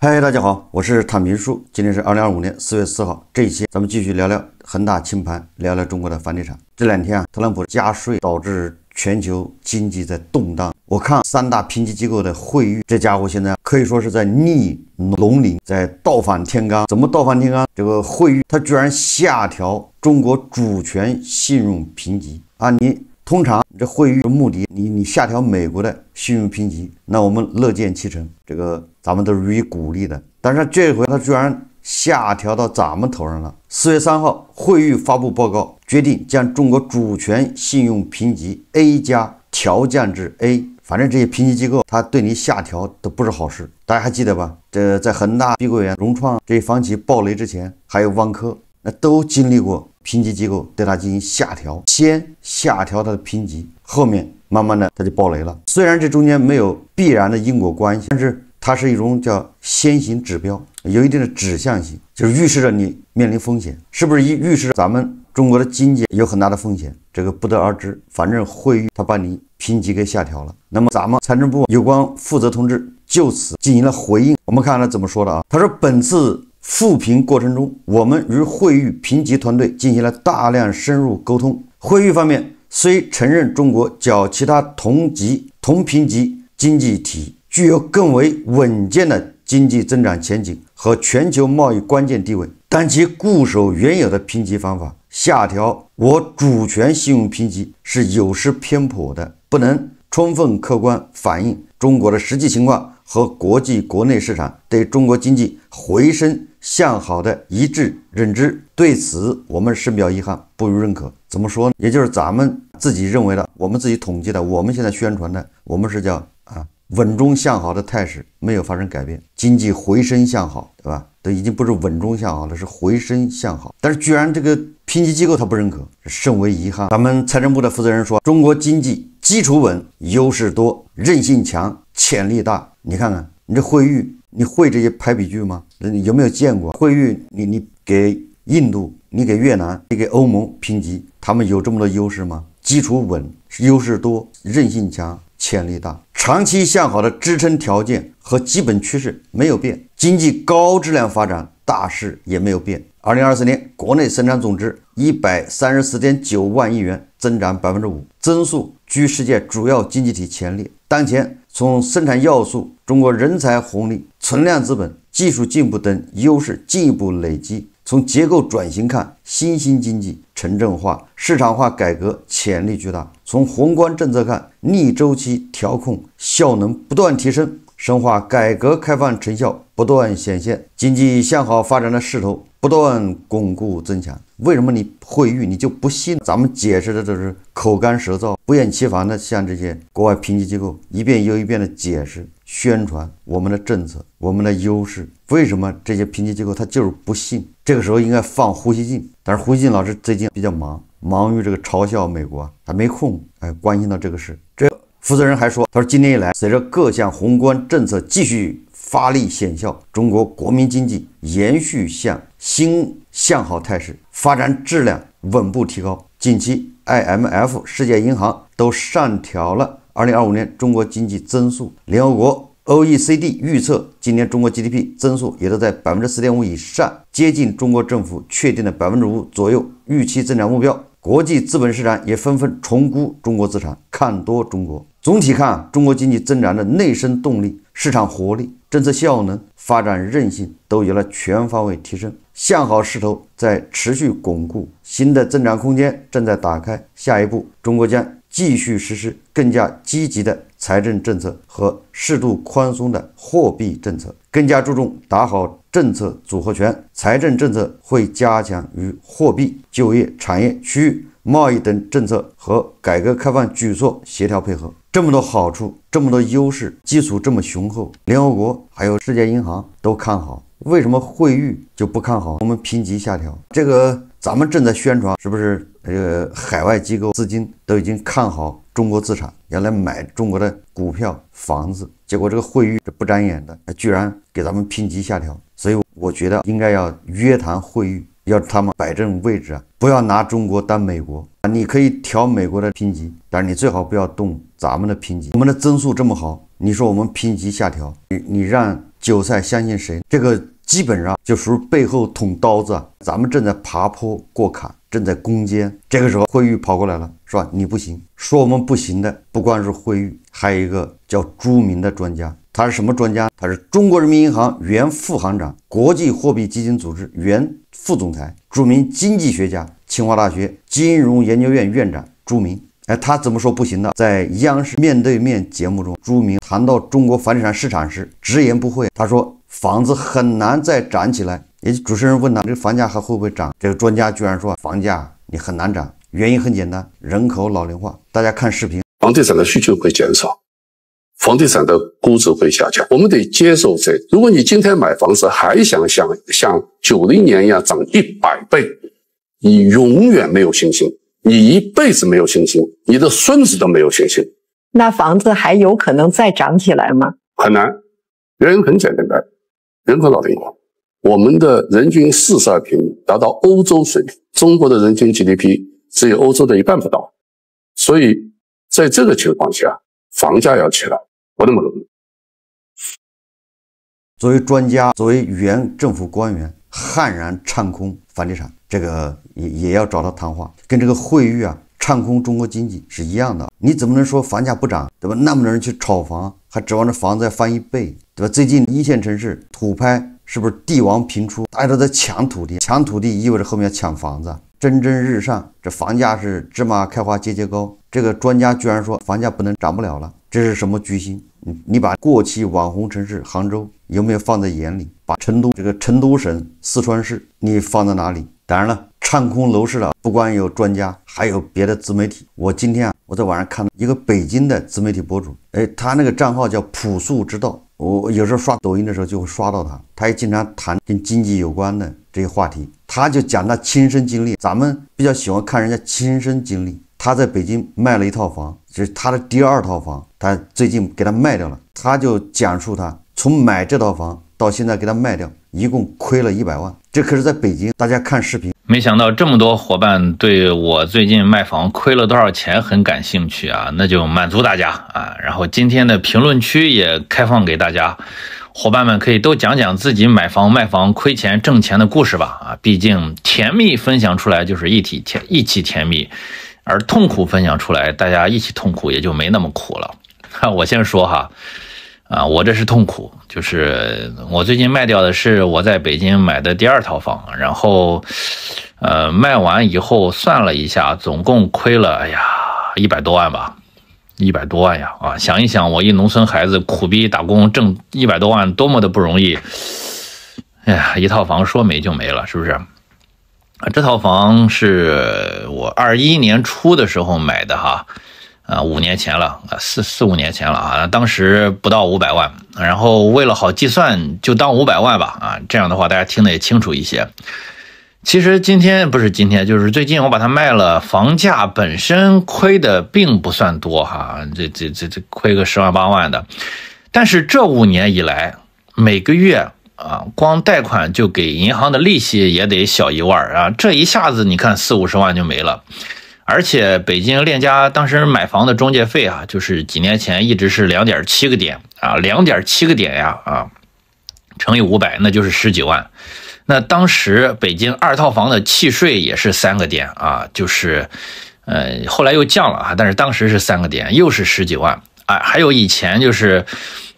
嗨，大家好，我是坦平叔。今天是2025年4月4号，这一期咱们继续聊聊恒大清盘，聊聊中国的房地产。这两天特朗普加税导致全球经济在动荡。我看三大评级机构的惠誉，这家伙现在可以说是在逆龙鳞，在倒反天罡。怎么倒反天罡？这个惠誉它居然下调中国主权信用评级啊！通常这惠誉的目的，你下调美国的信用评级，那我们乐见其成，这个咱们都是予以鼓励的。但是这回他居然下调到咱们头上了。4月3号，惠誉发布报告，决定将中国主权信用评级 A 加调降至 A。反正这些评级机构，他对你下调都不是好事。大家还记得吧？这在恒大、碧桂园、融创这些房企暴雷之前，还有万科，那都经历过评级机构对它进行下调，先下调它的评级，后面慢慢的它就暴雷了。虽然这中间没有必然的因果关系，但是它是一种叫先行指标，有一定的指向性，就是预示着你面临风险，是不是预示着咱们中国的经济有很大的风险？这个不得而知。反正惠誉它把你评级给下调了，那么咱们财政部有关负责同志就此进行了回应。我们看他怎么说的啊？他说本次复评过程中，我们与惠誉评级团队进行了大量深入沟通。惠誉方面虽承认中国较其他同评级经济体具有更为稳健的经济增长前景和全球贸易关键地位，但其固守原有的评级方法，下调我主权信用评级是有失偏颇的，不能充分客观反映中国的实际情况和国内市场对中国经济回升向好的一致认知。对此我们深表遗憾，不予认可。怎么说呢？也就是咱们自己认为的，我们自己统计的，我们现在宣传的，我们是叫稳中向好的态势没有发生改变，经济回升向好，对吧？都已经不是稳中向好了，是回升向好。但是居然这个评级机构他不认可，甚为遗憾。咱们财政部的负责人说，中国经济基础稳，优势多，韧性强，潜力大。你看看你这惠誉，你会这些排比句吗？你有没有见过惠誉？你给印度，你给越南，你给欧盟评级，他们有这么多优势吗？基础稳，优势多，韧性强，潜力大，长期向好的支撑条件和基本趋势没有变，经济高质量发展大势也没有变。2024年国内生产总值 134.9 万亿元，增长 5%， 增速居世界主要经济体前列。当前从生产要素、中国人才红利、存量资本、技术进步等优势进一步累积。从结构转型看，新兴经济、城镇化、市场化改革潜力巨大。从宏观政策看，逆周期调控效能不断提升，深化改革开放成效不断显现，经济向好发展的势头不断巩固增强。为什么你惠誉你就不信？咱们解释的都是口干舌燥，不厌其烦的向这些国外评级机构一遍又一遍的解释宣传我们的政策，我们的优势。为什么这些评级机构他就是不信？这个时候应该放胡锡进，但是胡锡进老师最近比较忙于这个嘲笑美国，他没空关心到这个事。这负责人还说，他说今年以来，随着各项宏观政策继续发力显效，中国国民经济延续向好态势，发展质量稳步提高。近期 IMF、世界银行都上调了2025年中国经济增速，联合国OECD 预测今年中国 GDP 增速也都在 4.5% 以上，接近中国政府确定的 5% 左右预期增长目标。国际资本市场也纷纷重估中国资产，看多中国。总体看，中国经济增长的内生动力、市场活力、政策效能、发展韧性都有了全方位提升，向好势头在持续巩固，新的增长空间正在打开。下一步，中国将继续实施更加积极的财政政策和适度宽松的货币政策，更加注重打好政策组合拳。财政政策会加强与货币、就业、产业、区域、贸易等政策和改革开放举措协调配合。这么多好处，这么多优势，基础这么雄厚，联合国还有世界银行都看好，为什么惠誉就不看好？我们评级下调，这个咱们正在宣传，是不是海外机构资金都已经看好中国资产，要来买中国的股票、房子？结果这个惠誉这不长眼的，居然给咱们评级下调。所以我觉得应该要约谈惠誉，要他们摆正位置不要拿中国当美国你可以调美国的评级，但是你最好不要动咱们的评级。我们的增速这么好，你说我们评级下调，你让韭菜相信谁？这个基本上就属于背后捅刀子啊！咱们正在爬坡过坎，正在攻坚，这个时候惠誉跑过来了，是吧？你不行。说我们不行的不光是惠誉，还有一个叫朱明的专家。他是什么专家？他是中国人民银行原副行长，国际货币基金组织原副总裁，著名经济学家，清华大学金融研究院院长朱明。他怎么说不行的？在央视面对面节目中，朱明谈到中国房地产市场时直言不讳，他说房子很难再涨起来。也主持人问他这个房价还会不会涨，这个专家居然说房价你很难涨，原因很简单，人口老龄化。大家看视频，房地产的需求会减少，房地产的估值会下降，我们得接受这。如果你今天买房子还想像90年一样涨100倍，你永远没有信心，你一辈子没有信心，你的孙子都没有信心。那房子还有可能再涨起来吗？很难，原因很简单的，人口老龄化。我们的人均42平米达到欧洲水平，中国的人均 GDP 只有欧洲的1半不到，所以在这个情况下，房价要起来不那么容易。作为专家，作为原政府官员，悍然唱空房地产，这个也要找他谈话，跟这个惠誉啊唱空中国经济是一样的。你怎么能说房价不涨，对吧？那么多人去炒房，还指望着房子要翻1倍，对吧？最近一线城市土拍是不是地王频出？大家都在抢土地，抢土地意味着后面要抢房子，蒸蒸日上，这房价是芝麻开花节节高。这个专家居然说房价不能涨不了了，这是什么居心？你把过气网红城市杭州有没有放在眼里？把成都省四川市你放在哪里？当然了，唱空楼市了，不光有专家，还有别的自媒体。我今天我在网上看到一个北京的自媒体博主，他那个账号叫朴素之道，我有时候刷抖音的时候就会刷到他，他也经常谈跟经济有关的这些话题，他就讲他亲身经历。咱们比较喜欢看人家亲身经历。他在北京卖了一套房，这是他的第2套房，他最近给他卖掉了。他就讲述他从买这套房到现在给他卖掉，一共亏了100万。这可是在北京，大家看视频。没想到这么多伙伴对我最近卖房亏了多少钱很感兴趣啊，那就满足大家啊。然后今天的评论区也开放给大家，伙伴们可以都讲讲自己买房卖房亏钱挣钱的故事吧啊，毕竟甜蜜分享出来就是一起甜蜜。而痛苦分享出来，大家一起痛苦也就没那么苦了。我先说哈，我这是痛苦，就是我最近卖掉的是我在北京买的第2套房，然后卖完以后算了一下，总共亏了100多万吧，100多万呀啊！想一想，我一农村孩子苦逼打工挣100多万，多么的不容易。哎呀，一套房说没就没了，是不是？这套房是我21年初的时候买的哈，5年前了，4-5年前了啊，当时不到500万，然后为了好计算就当500万吧啊，这样的话大家听得也清楚一些。其实就是最近我把它卖了，房价本身亏的并不算多哈，这亏个10万8万的，但是这5年以来每个月光贷款就给银行的利息也得小1万啊，这一下子你看40-50万就没了。而且北京链家当时买房的中介费啊，就是几年前一直是2.7个点啊，2.7个点呀啊，乘以500那就是10几万。那当时北京2套房的契税也是3个点啊，就是后来又降了啊，但是当时是3个点，又是10几万啊。还有以前就是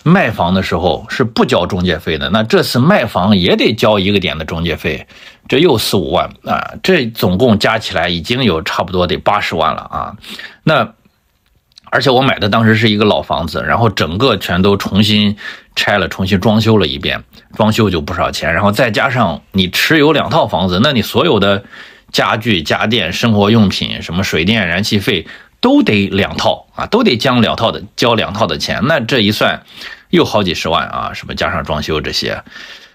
卖房的时候是不交中介费的，那这次卖房也得交1个点的中介费，这又4-5万啊，这总共加起来已经有差不多得80万了啊。那而且我买的当时是一个老房子，然后整个全都重新拆了，重新装修了一遍，装修就不少钱，然后再加上你持有2套房子，那你所有的家具家电生活用品什么水电燃气费都得2套啊，都得交2套的钱，那这一算又好几十万啊，什么加上装修这些，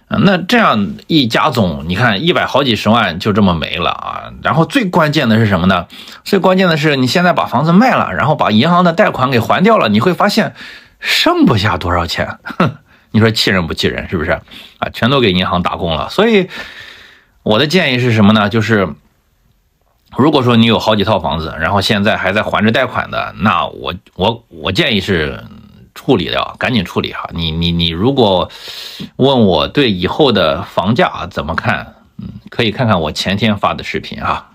那这样一加总，你看100好几十万就这么没了啊。然后最关键的是什么呢？最关键的是你现在把房子卖了，然后把银行的贷款给还掉了，你会发现剩不下多少钱。你说气人不气人？是不是啊？全都给银行打工了。所以我的建议是什么呢？就是如果说你有好几套房子，然后现在还在还着贷款的，那我建议是处理掉，赶紧处理哈。你如果问我对以后的房价怎么看，可以看看我前天发的视频啊。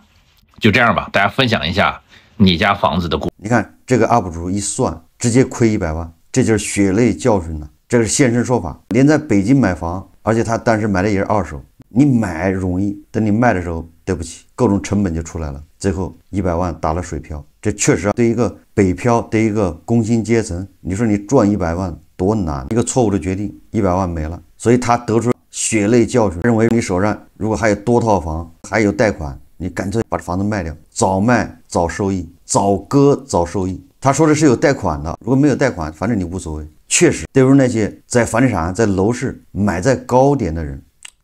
就这样吧，大家分享一下你家房子的故事。你看这个 UP 主一算，直接亏100万，这就是血泪教训了。这是现身说法，连在北京买房，而且他当时买的也是二手，你买容易，等你卖的时候，对不起，各种成本就出来了，最后100万打了水漂。这确实对一个北漂，对一个工薪阶层，你说你赚100万多难，一个错误的决定，100万没了。所以他得出血泪教训，认为你手上如果还有多套房，还有贷款，你干脆把这房子卖掉，早卖早收益，早割早收益。他说的是有贷款的，如果没有贷款，反正你无所谓。确实，对于那些在房地产、在楼市买在高点的人，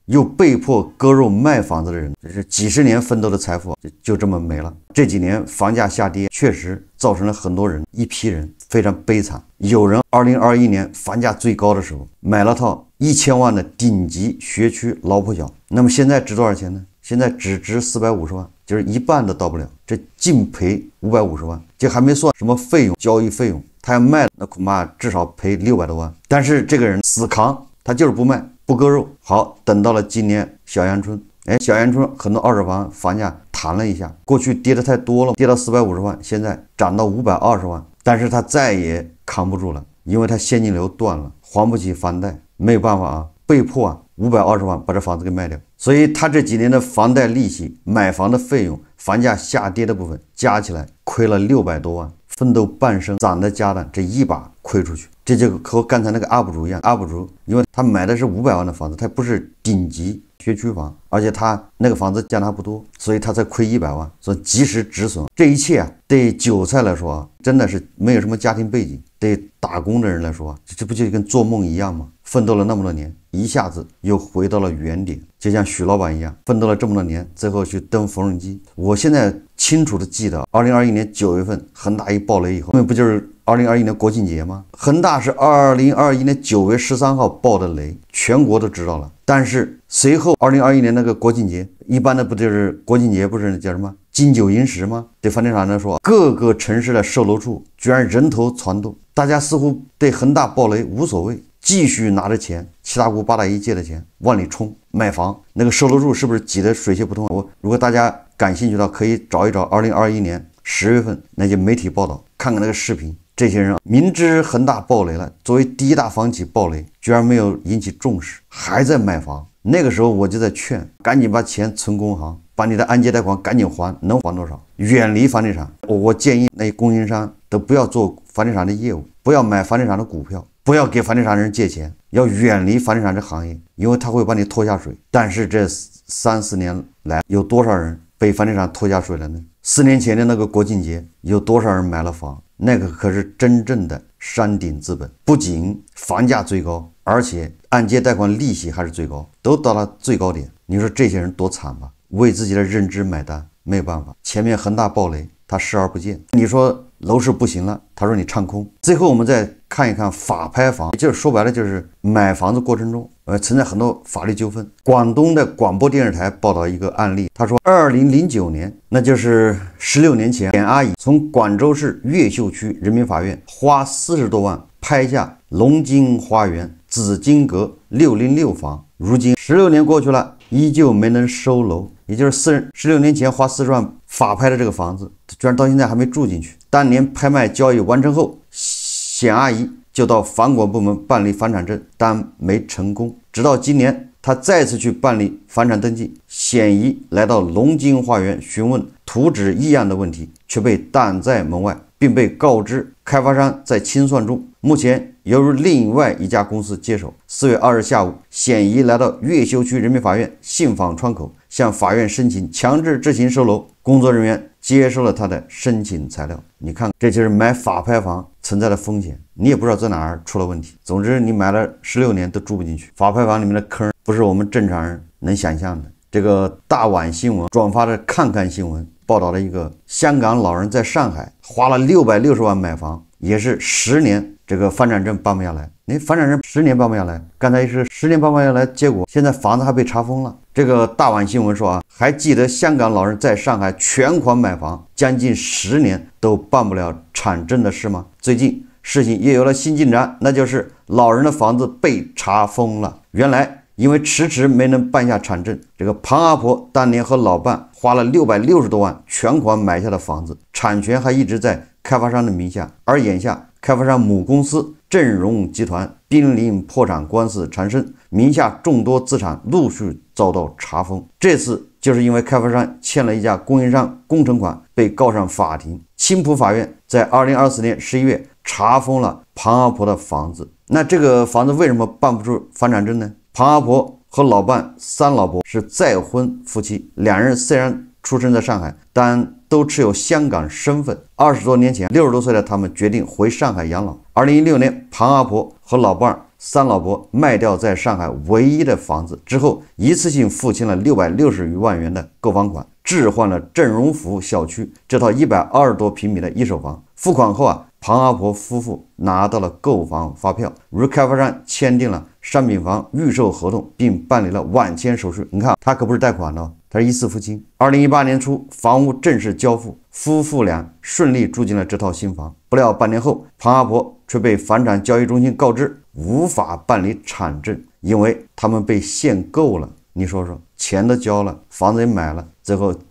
又被迫割肉卖房子的人，这是几十年奋斗的财富就这么没了。这几年房价下跌，确实造成了很多人一批人非常悲惨。有人2021年房价最高的时候买了套1000万的顶级学区老破小，那么现在值多少钱呢？现在只值450万，就是一半都到不了，这净赔550万，这还没算什么费用、交易费用，他要卖那恐怕至少赔600多万。但是这个人死扛，他就是不卖，不割肉。好，等到了今年小阳春，小阳春很多二手房房价弹了一下，过去跌的太多了，跌到450万，现在涨到520万，但是他再也扛不住了，因为他现金流断了，还不起房贷，没有办法啊，被迫520万把这房子给卖掉。所以他这几年的房贷利息、买房的费用、房价下跌的部分加起来亏了600多万，奋斗半生攒的家当，这一把亏出去。这就和刚才那个 UP 主一样，UP 主因为他买的是500万的房子，他不是顶级学区房，而且他那个房子价差不多，所以他才亏100万，所以及时止损。这一切对韭菜来说真的是没有什么家庭背景，对打工的人来说这不就跟做梦一样吗？奋斗了那么多年，一下子又回到了原点，就像许老板一样，奋斗了这么多年，最后去蹬缝纫机。我现在清楚的记得2021年9月份恒大一爆雷以后，那不就是2021年国庆节吗？恒大是2021年9月13号爆的雷，全国都知道了。但是随后2021年那个国庆节，一般的不就是国庆节不是叫什么金九银十吗？对房地产来说，各个城市的售楼处居然人头攒动，大家似乎对恒大爆雷无所谓，继续拿着钱，七大姑八大姨借的钱往里冲买房。那个售楼处是不是挤得水泄不通？如果大家感兴趣的，可以找一找2021年10月份那些媒体报道，看看那个视频。这些人明知恒大爆雷了，作为第一大房企爆雷，居然没有引起重视，还在买房。那个时候我就在劝，赶紧把钱存工行，把你的按揭贷款赶紧还，能还多少？远离房地产。我建议那些供应商都不要做房地产的业务，不要买房地产的股票，不要给房地产人借钱，要远离房地产这行业，因为他会把你拖下水。但是这3-4年来，有多少人被房地产拖下水了呢？4年前的那个国庆节，有多少人买了房？那个可是真正的山顶资本，不仅房价最高，而且按揭贷款利息还是最高，都到了最高点。你说这些人多惨吧？为自己的认知买单，没有办法。前面恒大爆雷，他视而不见。你说楼市不行了，他说你唱空。最后我们再看一看法拍房，就是说白了就是买房子过程中存在很多法律纠纷。广东的广播电视台报道一个案例，他说2009年，那就是16年前，简阿姨从广州市越秀区人民法院花40多万拍下龙津花园紫金阁606房，如今16年过去了，依旧没能收楼。也就是16年前花40万法拍的这个房子，居然到现在还没住进去。当年拍卖交易完成后，显阿姨就到房管部门办理房产证，但没成功。直到今年，他再次去办理房产登记，显姨来到龙津花园询问图纸异样的问题，却被挡在门外，并被告知开发商在清算中，目前由另外一家公司接手。4月2日下午，显姨来到越秀区人民法院信访窗口，向法院申请强制执行收楼。工作人员接收了他的申请材料。你看，这就是买法拍房存在的风险，你也不知道在哪儿出了问题。总之，你买了16年都住不进去。法拍房里面的坑不是我们正常人能想象的。这个大碗新闻转发的看看新闻报道了一个香港老人在上海花了660万买房，也是10年这个房产证办不下来。房产证10年办不下来，刚才是10年办不下来，结果现在房子还被查封了。这个大碗新闻说还记得香港老人在上海全款买房，将近10年都办不了产证的事吗？最近事情又有了新进展，那就是老人的房子被查封了。原来因为迟迟没能办下产证，这个庞阿婆当年和老伴花了660多万全款买下的房子，产权还一直在开发商的名下，而眼下开发商母公司振荣集团濒临破产官司缠身，名下众多资产陆续遭到查封。这次就是因为开发商欠了一家供应商工程款被告上法庭，青浦法院在2024年11月查封了庞阿婆的房子。那这个房子为什么办不出房产证呢？庞阿婆和老伴三老婆是再婚夫妻，两人虽然出生在上海，但都持有香港身份。20多年前，60多岁的他们决定回上海养老。2016年，庞阿婆和老伴三老婆卖掉在上海唯一的房子之后，一次性付清了660余万元的购房款，置换了振荣府小区这套120多平米的一手房。付款后庞阿婆夫妇拿到了购房发票，与开发商签订了商品房预售合同，并办理了晚签手续。你看，他可不是贷款的，他是一次付清。2018年初，房屋正式交付，夫妇俩顺利住进了这套新房。不料半年后，庞阿婆却被房产交易中心告知无法办理产证，因为他们被限购了。你说说，钱都交了，房子也买了，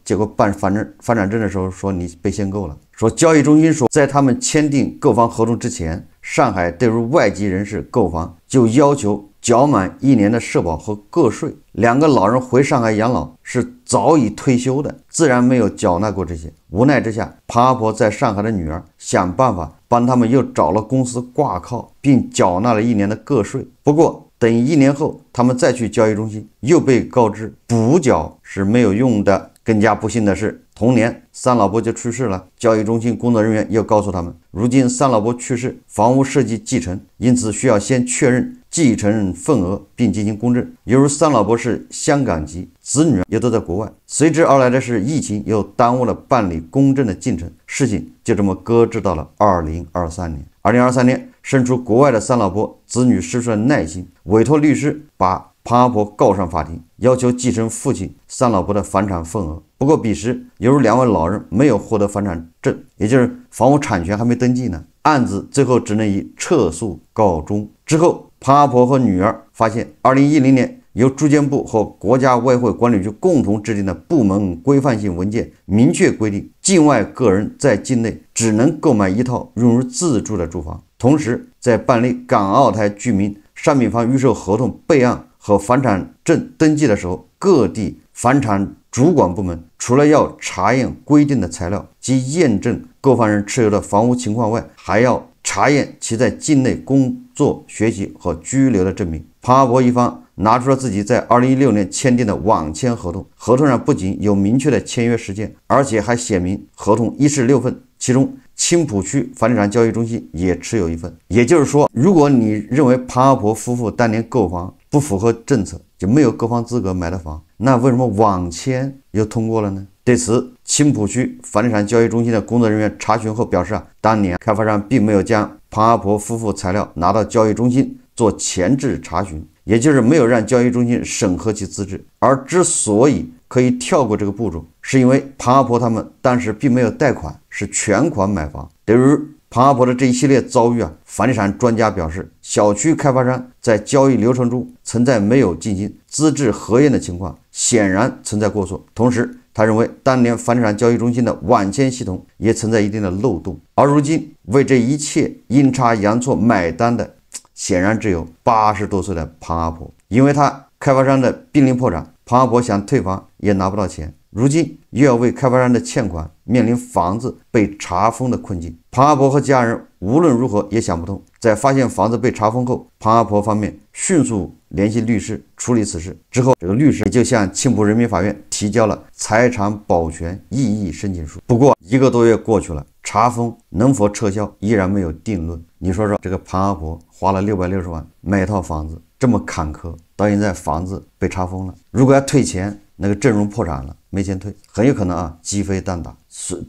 结果办房产证的时候说你被限购了。说交易中心说，在他们签订购房合同之前，上海对于外籍人士购房就要求缴满1年的社保和个税。两个老人回上海养老是早已退休的，自然没有缴纳过这些。无奈之下，庞阿婆在上海的女儿想办法帮他们又找了公司挂靠，并缴纳了1年的个税。不过等1年后，他们再去交易中心，又被告知补缴是没有用的。更加不幸的是，同年三老婆就去世了。交易中心工作人员又告诉他们，如今三老婆去世，房屋涉及继承，因此需要先确认继承份额并进行公证。由于三老婆是香港籍，子女也都在国外，随之而来的是疫情又耽误了办理公证的进程，事情就这么搁置到了2023年。2023年，身处国外的三老婆子女失去了耐心，委托律师把庞阿婆告上法庭，要求继承父亲三老婆的房产份额。不过彼时由于2位老人没有获得房产证，也就是房屋产权还没登记呢，案子最后只能以撤诉告终。之后庞阿婆和女儿发现2010年由住建部和国家外汇管理局共同制定的部门规范性文件明确规定，境外个人在境内只能购买一套用于自住的住房。同时在办理港澳台居民商品房预售合同备案和房产证登记的时候，各地房产主管部门除了要查验规定的材料及验证购房人持有的房屋情况外，还要查验其在境内工作、学习和居留的证明。庞阿婆一方拿出了自己在2016年签订的网签合同，合同上不仅有明确的签约时间，而且还写明合同一式6份，其中青浦区房地产交易中心也持有1份。也就是说，如果你认为庞阿婆夫妇当年购房不符合政策，就没有购房资格买的房，那为什么网签又通过了呢？对此，青浦区房地产交易中心的工作人员查询后表示，当年开发商并没有将庞阿婆夫妇材料拿到交易中心做前置查询，也就是没有让交易中心审核其资质。而之所以可以跳过这个步骤，是因为庞阿婆他们当时并没有贷款，是全款买房。对于庞阿婆的这一系列遭遇房地产专家表示，小区开发商在交易流程中存在没有进行资质核验的情况，显然存在过错。同时他认为当年房地产交易中心的网签系统也存在一定的漏洞，而如今为这一切阴差阳错买单的显然只有80多岁的庞阿婆。因为他开发商的濒临破产，庞阿婆想退房也拿不到钱，如今又要为开发商的欠款面临房子被查封的困境。庞阿婆和家人无论如何也想不通，在发现房子被查封后，庞阿婆方面迅速联系律师处理此事。之后这个律师也就向青浦人民法院提交了财产保全异议申请书。不过1个多月过去了，查封能否撤销依然没有定论。你说说，这个庞阿婆花了660万买一套房子，这么坎坷，到现在房子被查封了，如果要退钱，那个振荣破产了，没钱退，很有可能鸡飞蛋打。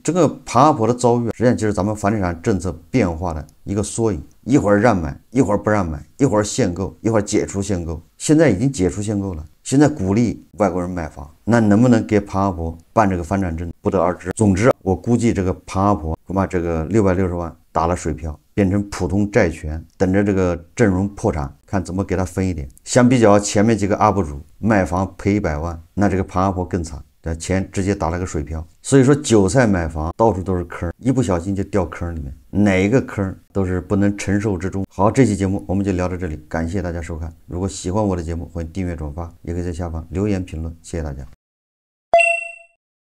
这个庞阿婆的遭遇实际上就是咱们房地产政策变化的一个缩影，一会儿让买，一会儿不让买，一会儿限购，一会儿解除限购。现在已经解除限购了，现在鼓励外国人买房，那能不能给庞阿婆办这个房产证不得而知。总之我估计这个庞阿婆恐怕这个660万打了水漂，变成普通债权，等着这个阵容破产，看怎么给他分一点。相比较前面几个 UP 主卖房赔100万，那这个庞阿婆更惨，钱直接打了个水漂。所以说韭菜买房到处都是坑，一不小心就掉坑里面，哪一个坑都是不能承受之重。好，这期节目我们就聊到这里，感谢大家收看。如果喜欢我的节目，欢迎订阅转发，也可以在下方留言评论，谢谢大家。